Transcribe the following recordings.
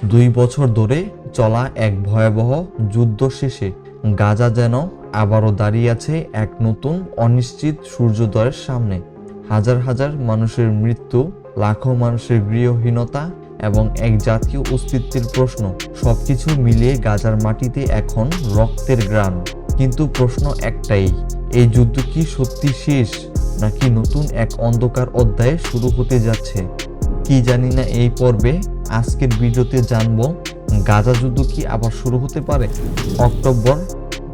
2 বছর ধরে চলা এক ভয়াবহ যুদ্ধ শেষে গাজা যেন আবারও দাঁড়িয়ে আছে এক নতুন অনিশ্চিত সূর্যোদয়ের সামনে। হাজার হাজার মানুষের মৃত্যু, লাখো মানুষের গৃহহীনতা এবং এক জাতীয় অস্তিত্বের প্রশ্ন, সবকিছু মিলিয়ে গাজার মাটিতে এখন রক্তের গ্রাণ। কিন্তু প্রশ্ন একটাই, এই যুদ্ধ কি সত্যি শেষ, নাকি নতুন এক অন্ধকার অধ্যায় শুরু হতে যাচ্ছে? কি জানি না এই পর্বে। আজকের ভিডিওতে জানবো, গাজা যুদ্ধ কি আবার শুরু হতে পারে? অক্টোবর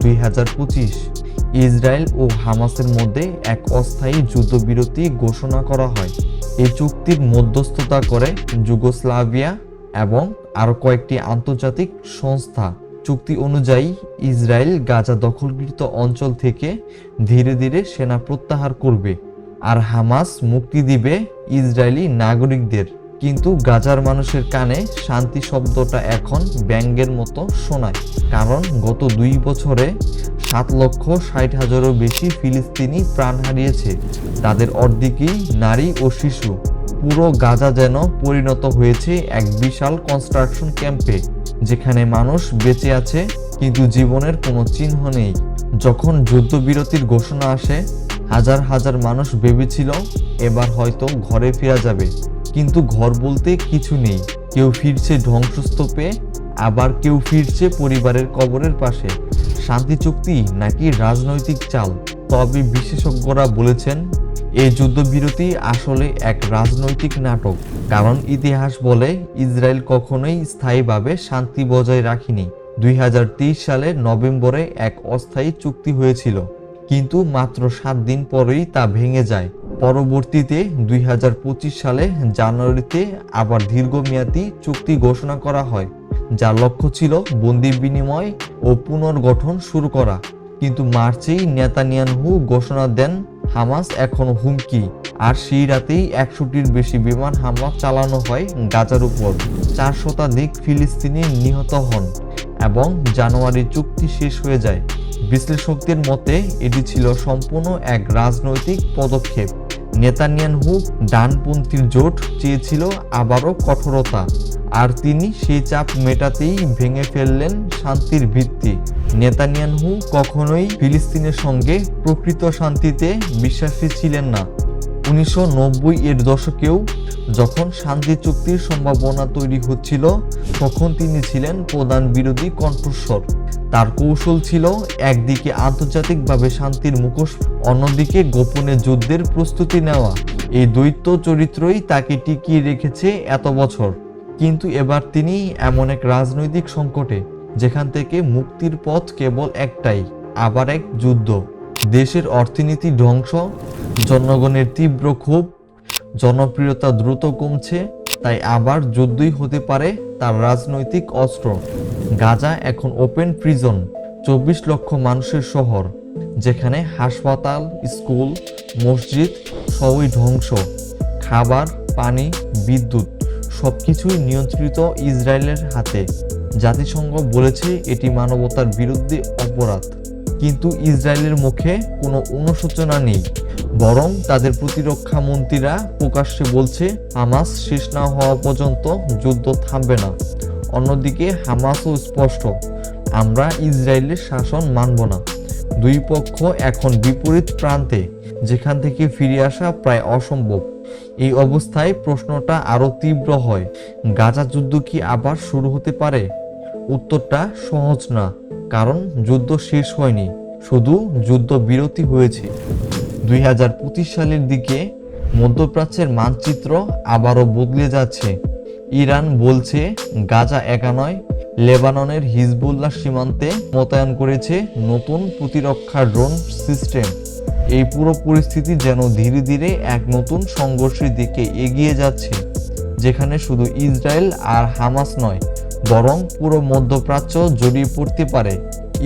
2025 ইসরায়েল ও হামাসের মধ্যে এক অস্থায়ী যুদ্ধবিরতি ঘোষণা করা হয়। এই চুক্তির মধ্যস্থতা করে যুগোস্লাভিয়া এবং আরও কয়েকটি আন্তর্জাতিক সংস্থা। চুক্তি অনুযায়ী ইসরায়েল গাজা দখলকৃত অঞ্চল থেকে ধীরে ধীরে সেনা প্রত্যাহার করবে, আর হামাস মুক্তি দিবে ইসরায়েলি নাগরিকদের। কিন্তু গাজার মানুষের কানে শান্তি শব্দটা এখন ব্যঙ্গের মতো শোনায়, কারণ গত 2 বছরে 7,60,000-এরও বেশি ফিলিস্তিনি প্রাণ হারিয়েছে। তাদের অর্ধেকই নারী ও শিশু। পুরো গাজা যেন পরিণত হয়েছে এক বিশাল কনস্ট্রাকশন ক্যাম্পে, যেখানে মানুষ বেঁচে আছে কিন্তু জীবনের কোনো চিহ্ন নেই। যখন যুদ্ধবিরতির ঘোষণা আসে, হাজার হাজার মানুষ ভেবেছিল এবার হয়তো ঘরে ফেরা যাবে, কিন্তু ঘর বলতে কিছু নেই। কেউ ফিরছে ধ্বংসস্তূপে, আবার কেউ ফিরছে পরিবারের কবরের পাশে। শান্তি চুক্তি নাকি রাজনৈতিক চাল? তবে বিশেষজ্ঞরা বলেছেন এই যুদ্ধবিরতি আসলে এক রাজনৈতিক নাটক, কারণ ইতিহাস বলে ইসরায়েল কখনোই স্থায়ীভাবে শান্তি বজায় রাখেনি। 2023 সালের নভেম্বরে এক অস্থায়ী চুক্তি হয়েছিল, কিন্তু মাত্র 7 দিন পরেই তা ভেঙে যায়। পরবর্তীতে 2025 সালে জানুয়ারিতে আবার দীর্ঘমেয়াদী চুক্তি ঘোষণা করা হয়, যার লক্ষ্য ছিল বন্দি বিনিময় ও পুনর্গঠন শুরু করা। কিন্তু মার্চেই নেতানিয়াহু ঘোষণা দেন হামাস এখনো হুমকি, আর সেই রাতেই 100টির বেশি বিমান হামলা চালানো হয় গাজার উপর। 4 শতাধিক ফিলিস্তিনি নিহত হন এবং জানুয়ারি চুক্তি শেষ হয়ে যায়। বিশ্লেষকদের মতে এটি ছিল সম্পূর্ণ এক রাজনৈতিক পদক্ষেপ। নেতানিয়াহু ডানপন্থীর জোট চেয়েছিল আবারও কঠোরতা, আর তিনি সেই চাপ মেটাতেই ভেঙে ফেললেন শান্তির ভিত্তি। নেতানিয়াহু কখনোই ফিলিস্তিনের সঙ্গে প্রকৃত শান্তিতে বিশ্বাসী ছিলেন না। 1990-এর দশকেও যখন শান্তি চুক্তির সম্ভাবনা তৈরি হচ্ছিল, তখন তিনি ছিলেন প্রধান বিরোধী কণ্ঠস্বর। তার কৌশল ছিল একদিকে আন্তর্জাতিকভাবে শান্তির মুখোশ, অন্যদিকে গোপনে যুদ্ধের প্রস্তুতি নেওয়া। এই দ্বৈত চরিত্রই তাকে টিকিয়ে রেখেছে এত বছর। কিন্তু এবার তিনি এমন এক রাজনৈতিক সংকটে, যেখান থেকে মুক্তির পথ কেবল একটাই, আবার এক যুদ্ধ। দেশের অর্থনীতি ধ্বংস, জনগণের তীব্র ক্ষোভ, জনপ্রিয়তা দ্রুত কমছে, তাই আবার যুদ্ধই হতে পারে তার রাজনৈতিক অস্ত্র। গাজা এখন ওপেন প্রিজন, 24 লক্ষ মানুষের শহর, যেখানে হাসপাতাল, স্কুল, মসজিদ সবই ধ্বংস। খাবার, পানি, বিদ্যুৎ সবকিছুই নিয়ন্ত্রিত ইসরায়েলের হাতে। জাতিসংঘ বলেছে এটি মানবতার বিরুদ্ধে অপরাধ, কিন্তু ইসরায়েলের মুখে কোনো অনুশোচনা নেই। বরং তাদের প্রতিরক্ষা মন্ত্রীরা প্রকাশ্যে বলছে হামাস শেষ না হওয়া পর্যন্ত যুদ্ধ থামবে না। অন্যদিকে হামাসও স্পষ্ট, আমরা ইসরায়েলের শাসন মানব না। দুই পক্ষ এখন বিপরীত প্রান্তে, যেখান থেকে ফিরে আসা প্রায় অসম্ভব। এই অবস্থায় প্রশ্নটা আরো তীব্র হয়, গাজা যুদ্ধ কি আবার শুরু হতে পারে? উত্তরটা সহজ না, কারণ যুদ্ধ শেষ হয়নি, শুধু যুদ্ধ বিরতি হয়েছে। 2025 সালের দিকে মধ্যপ্রাচ্যের মানচিত্র আবারও বদলে যাচ্ছে। ইরান বলছে গাজা একা নয়, লেবাননের হিজবুল্লাহ সীমান্তে মোতায়েন করেছে নতুন প্রতিরক্ষা ড্রোন সিস্টেম। এই পুরো পরিস্থিতি যেন ধীরে ধীরে এক নতুন সংঘর্ষের দিকে এগিয়ে যাচ্ছে, যেখানে শুধু ইসরায়েল আর হামাস নয়, বরং পুরো মধ্যপ্রাচ্য জড়িয়ে পড়তে পারে।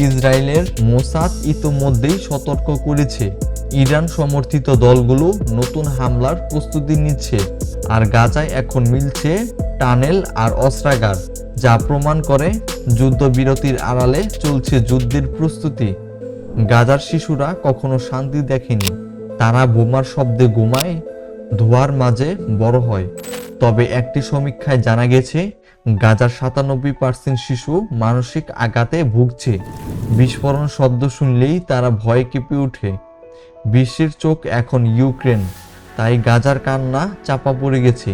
ইসরায়েলের মোসাদ ইতোমধ্যেই সতর্ক করেছে, ইরান সমর্থিত দলগুলো নতুন হামলার প্রস্তুতি নিচ্ছে। আর গাজায় এখন মিলছে টানেল আর অস্ত্রাগার, যা প্রমাণ করে যুদ্ধবিরতির আড়ালে চলছে যুদ্ধের প্রস্তুতি। গাজার শিশুরা কখনো শান্তি দেখেনি, তারা বোমার শব্দে ঘুমায়, ধোঁয়ার মাঝে বড় হয়। তবে একটি সমীক্ষায় জানা গেছে গাজার 97% শিশু মানসিক আঘাতে ভুগছে। বিস্ফোরণ শব্দ শুনলেই তারা ভয়ে কেঁপে ওঠে। বিশ্বের চোখ এখন ইউক্রেন, তাই গাজার কান্না চাপা পড়ে গেছে।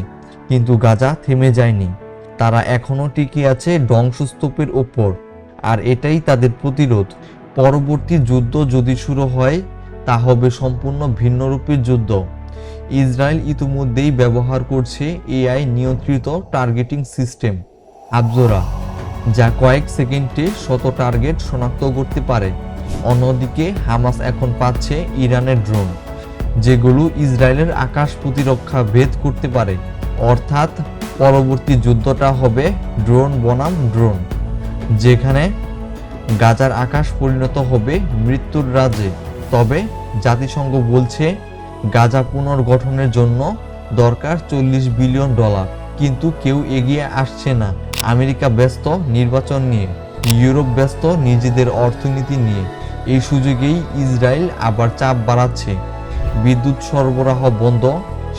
কিন্তু গাজা থেমে যায়নি, তারা এখনো টিকে আছে ধ্বংসস্তূপের ওপর, আর এটাই তাদের প্রতিরোধ। পরবর্তী যুদ্ধ যদি শুরু হয় তা হবে সম্পূর্ণ ভিন্ন রূপের যুদ্ধ। ইসরায়েল ইতিমধ্যেই ব্যবহার করছে এআই নিয়ন্ত্রিত টার্গেটিং সিস্টেম আবজোরা, যা কয়েক সেকেন্ডে শত টার্গেট শনাক্ত করতে পারে। অন্যদিকে হামাস এখন পাচ্ছে ইরানের ড্রোন, যেগুলো ইসরায়েলের আকাশ প্রতিরক্ষা ভেদ করতে পারে। অর্থাৎ পরবর্তী যুদ্ধটা হবে ড্রোন বনাম ড্রোন, যেখানে গাজার আকাশ পরিণত হবে মৃত্যুর রাজ্যে। তবে জাতিসংঘ বলছে গাজা পুনর্গঠনের জন্য দরকার $40 বিলিয়ন, কিন্তু কেউ এগিয়ে আসছে না। আমেরিকা ব্যস্ত নির্বাচন নিয়ে, ইউরোপ ব্যস্ত নিজেদের অর্থনীতি নিয়ে। এই সুযোগেই ইসরায়েল আবার চাপ বাড়াচ্ছে। বিদ্যুৎ সরবরাহ বন্ধ,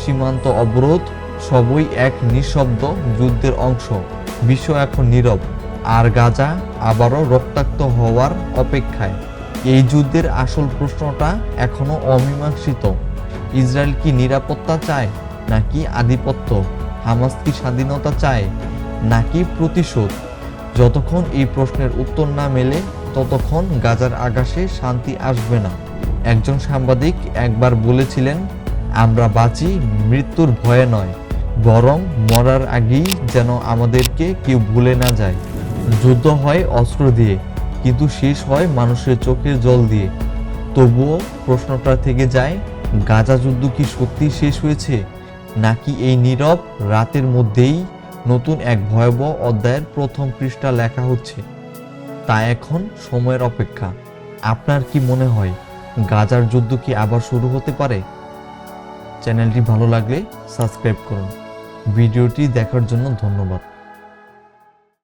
সীমান্ত অবরোধ, সবই এক নিঃশব্দ যুদ্ধের অংশ। বিশ্ব এখন নীরব, আর গাজা আবারও রক্তাক্ত হওয়ার অপেক্ষায়। এই যুদ্ধের আসল প্রশ্নটা এখনো অমীমাংসিত। ইসরায়েল কি নিরাপত্তা চায় নাকি আধিপত্য? হামাস কি স্বাধীনতা চায় নাকি প্রতিশোধ? যতক্ষণ এই প্রশ্নের উত্তর না মেলে ততক্ষণ গাজার আকাশে শান্তি আসবে না। একজন সাংবাদিক একবার বলেছিলেন, আমরা বাঁচি মৃত্যুর ভয়ে নয়, বরং মরার আগেই যেন আমাদেরকে কেউ ভুলে না যায়। যুদ্ধ হয় অস্ত্র দিয়ে, কিন্তু শেষ হয় মানুষের চোখের জল দিয়ে। তবুও প্রশ্নটা থেকে যায়, গাজা যুদ্ধ কি সত্যি শেষ হয়েছে, নাকি এই নীরব রাতের মধ্যেই নতুন এক ভয়াবহ অধ্যায়ের প্রথম পৃষ্ঠা লেখা হচ্ছে? তা এখন সময়ের অপেক্ষা। আপনার কি মনে হয় গাজার যুদ্ধ কি আবার শুরু হতে পারে? চ্যানেলটি ভালো লাগলে সাবস্ক্রাইব করুন। ভিডিওটি দেখার জন্য ধন্যবাদ।